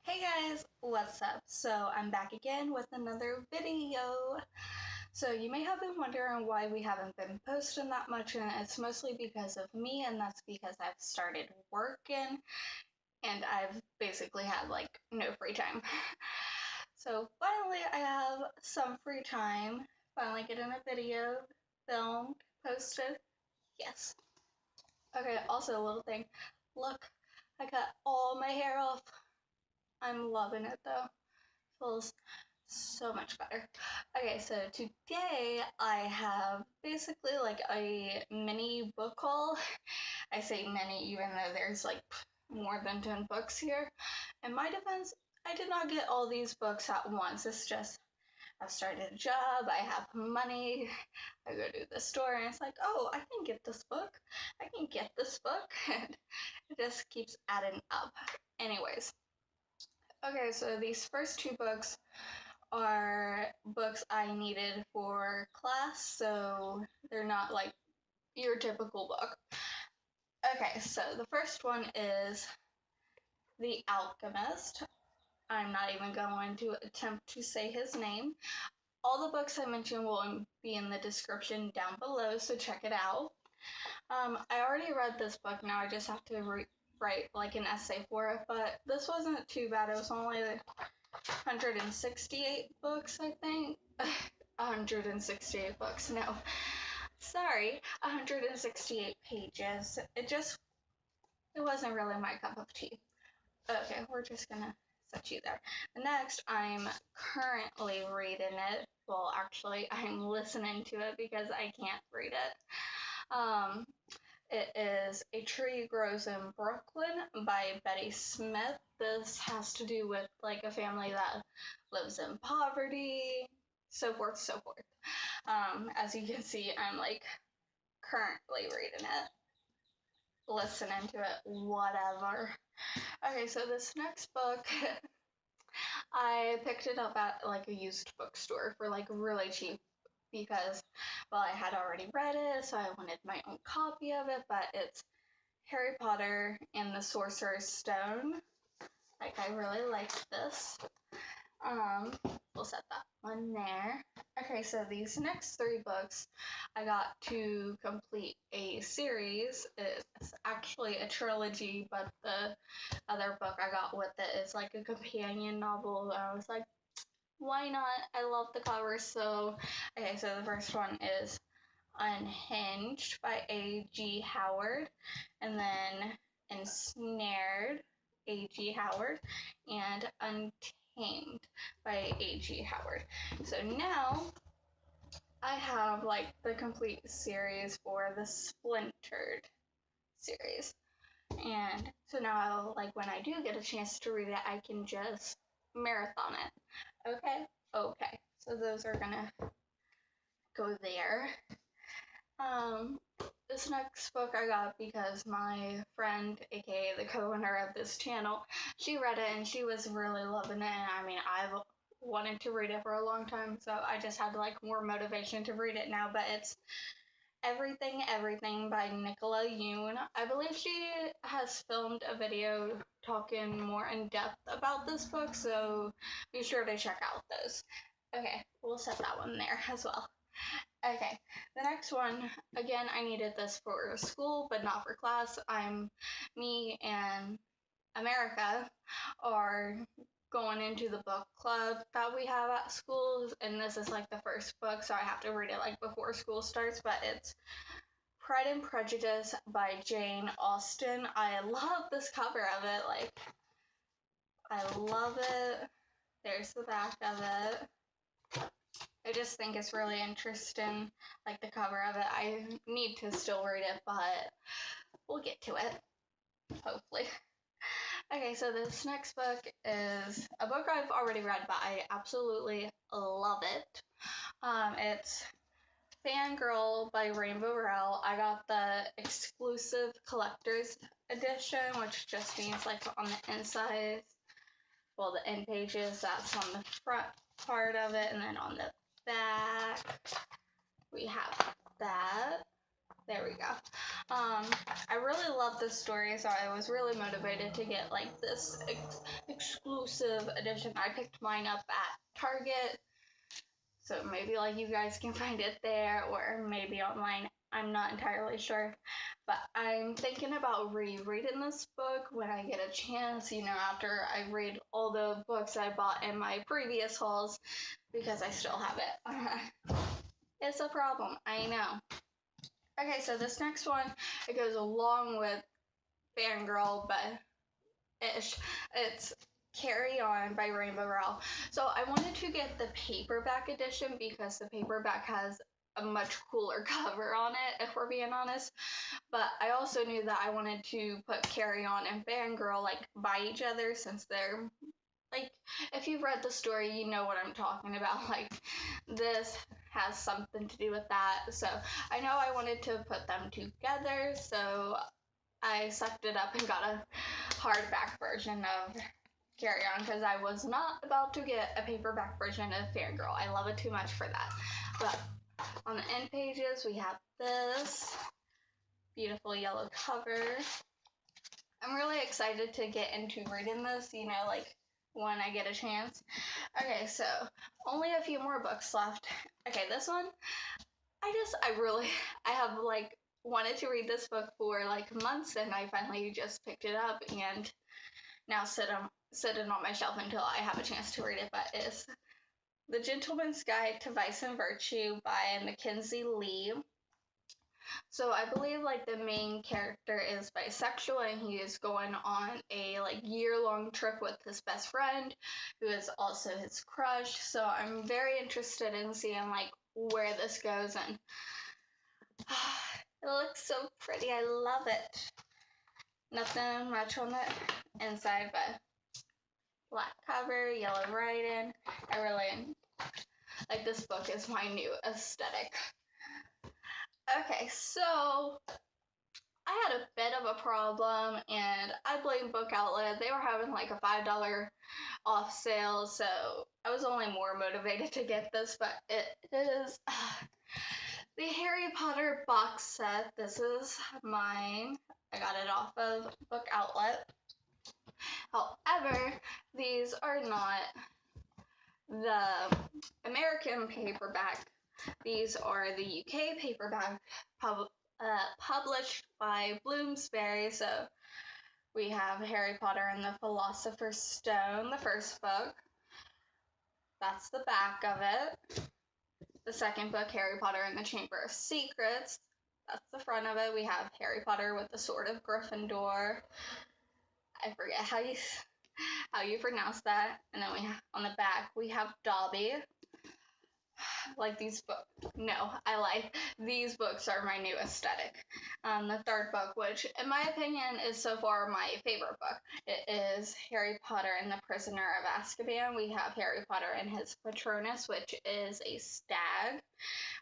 Hey guys, what's up? So I'm back again with another video. So you may have been wondering why we haven't been posting that much, and it's mostly because of me, and that's because I've started working and I've basically had like no free time. So finally I have some free time, finally getting a video filmed, posted. Yes. Okay, also a little thing. Look, I cut all my hair off. I'm loving it though. Feels so much better. Okay, so today I have basically like a mini book haul. I say mini even though there's like more than 10 books here. In my defense, I did not get all these books at once. It's just I've started a job, I have money, I go to the store and it's like, oh, I can get this book, I can get this book, and it just keeps adding up. Anyways, okay, so these first two books are books I needed for class, so they're not like your typical book. Okay, so the first one is The Alchemist. I'm not even going to attempt to say his name. All the books I mentioned will be in the description down below, so check it out. I already read this book, now I just have to write like an essay for it, but this wasn't too bad. It was only 168 books, I think. 168 books, no. Sorry, 168 pages. It wasn't really my cup of tea. Okay, we're just gonna set you there. Next, I'm currently reading it. Well, actually, I'm listening to it because I can't read it. It is A Tree Grows in Brooklyn by Betty Smith. This has to do with like a family that lives in poverty, so forth, so forth. As you can see, I'm like currently reading it, listening to it, whatever. Okay, so this next book, I picked it up at like a used bookstore for like really cheap because, well, I had already read it, so I wanted my own copy of it, but it's Harry Potter and the Sorcerer's Stone. Like, I really liked this. Um, we'll set that one there. Okay, so these next three books I got to complete a series. It's actually a trilogy, but the other book I got with it is like a companion novel. I was like, why not? I love the cover. So, okay, so the first one is Unhinged by A.G Howard, and then Ensnared A.G Howard, and Untamed by A.G Howard. So now I have like the complete series for the Splintered series. And so now, like, when I do get a chance to read it, I can just marathon it. Okay? Okay. So those are gonna go there. This next book I got because my friend, aka the co-owner of this channel, she read it and she was really loving it. And I mean, I've wanted to read it for a long time, so I just had like more motivation to read it now. But it's Everything by Nicola Yoon. I believe she has filmed a video talking more in depth about this book, so be sure to check out those. Okay, we'll set that one there as well. Okay, the next one, again, I needed this for school, but not for class. Me and America are going into the book club that we have at schools, and this is like the first book, so I have to read it like before school starts, but it's Pride and Prejudice by Jane Austen. I love this cover of it, like, I love it. There's the back of it. I just think it's really interesting, like the cover of it. I need to still read it, but we'll get to it, hopefully. Okay, so this next book is a book I've already read, but I absolutely love it. It's Fangirl by Rowell. I got the exclusive collector's edition, which just means like on the inside, well, the end pages, that's on the front part of it, and then on the back we have that. There we go. I really love this story, so I was really motivated to get like this exclusive exclusive edition. I picked mine up at Target, so maybe like you guys can find it there or maybe online. I'm not entirely sure, but I'm thinking about rereading this book when I get a chance, you know, after I read all the books I bought in my previous hauls, because I still have it. It's a problem, I know. Okay, so this next one, it goes along with Fangirl, but ish. It's Carry On by Rainbow Rowell. So I wanted to get the paperback edition because the paperback has a much cooler cover on it, if we're being honest. But I also knew that I wanted to put Carry On and Fangirl like by each other, since they're like, if you've read the story, you know what I'm talking about. Like, this has something to do with that. So I know I wanted to put them together, so I sucked it up and got a hardback version of Carry On, because I was not about to get a paperback version of Fangirl. I love it too much for that. But on the end pages, we have this beautiful yellow cover. I'm really excited to get into reading this, you know, like when I get a chance. Okay, so only a few more books left. Okay, this one, I have like wanted to read this book for like months, and I finally just picked it up and now sitting on my shelf until I have a chance to read it. But it's The Gentleman's Guide to Vice and Virtue by Mackenzi Lee. So I believe like the main character is bisexual, and he is going on a like year-long trip with his best friend, who is also his crush. So I'm very interested in seeing like where this goes, and it looks so pretty. I love it. Nothing much on the inside, but black cover, yellow writing. I really like this book. Is my new aesthetic. Okay, so I had a bit of a problem, and I blame Bookoutlet. They were having like a $5 off sale, so I was only more motivated to get this. But it is the Harry Potter box set. This is mine. I got it off of Bookoutlet. However, these are not the American paperback. These are the UK paperback published by Bloomsbury. So we have Harry Potter and the Philosopher's Stone, the first book. That's the back of it. The second book, Harry Potter and the Chamber of Secrets. That's the front of it. We have Harry Potter with the Sword of Gryffindor. I forget how you pronounce that. And then we have, on the back, we have Dobby. Like these books. No, I like these books are my new aesthetic. The third book, which in my opinion is so far my favorite book, it is Harry Potter and the Prisoner of Azkaban. We have Harry Potter and his Patronus, which is a stag.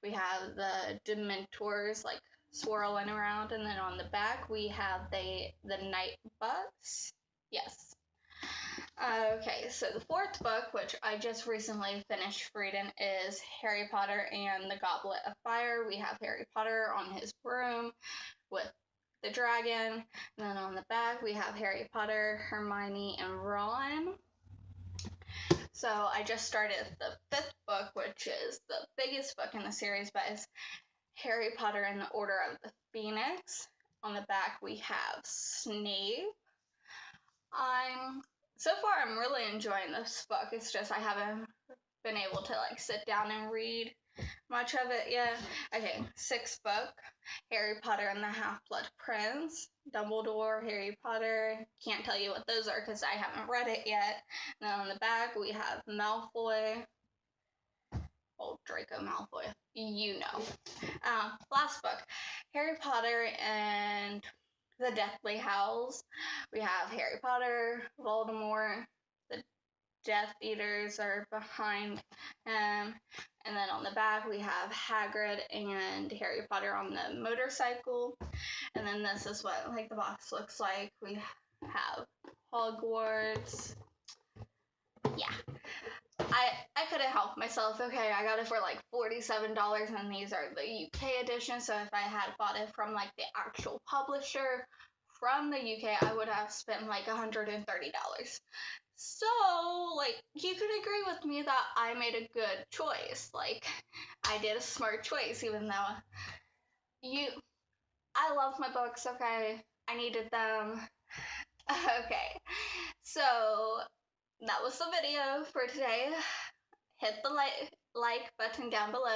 We have the Dementors like swirling around, and then on the back we have the night bucks. Yes. Okay, so the fourth book, which I just recently finished reading, is Harry Potter and the Goblet of Fire. We have Harry Potter on his broom with the dragon. And then on the back, we have Harry Potter, Hermione, and Ron. So I just started the fifth book, which is the biggest book in the series, but it's Harry Potter and the Order of the Phoenix. On the back, we have Snape. I'm really enjoying this book. It's just I haven't been able to like sit down and read much of it yet. Okay, sixth book, Harry Potter and the Half-Blood Prince. Dumbledore, Harry Potter. Can't tell you what those are because I haven't read it yet. And then on the back we have Malfoy. Old Draco Malfoy. You know. Last book, Harry Potter and the Deathly Hallows. We have Harry Potter, Voldemort, the Death Eaters are behind him, and then on the back we have Hagrid and Harry Potter on the motorcycle. And then this is what like the box looks like. We have Hogwarts. Yeah. I couldn't help myself. Okay, I got it for like $47, and these are the UK edition. So if I had bought it from like the actual publisher from the UK, I would have spent like $130. So, like, you could agree with me that I made a good choice. Like, I did a smart choice, even though I love my books, okay? I needed them. Okay, so that was the video for today. Hit the like button down below.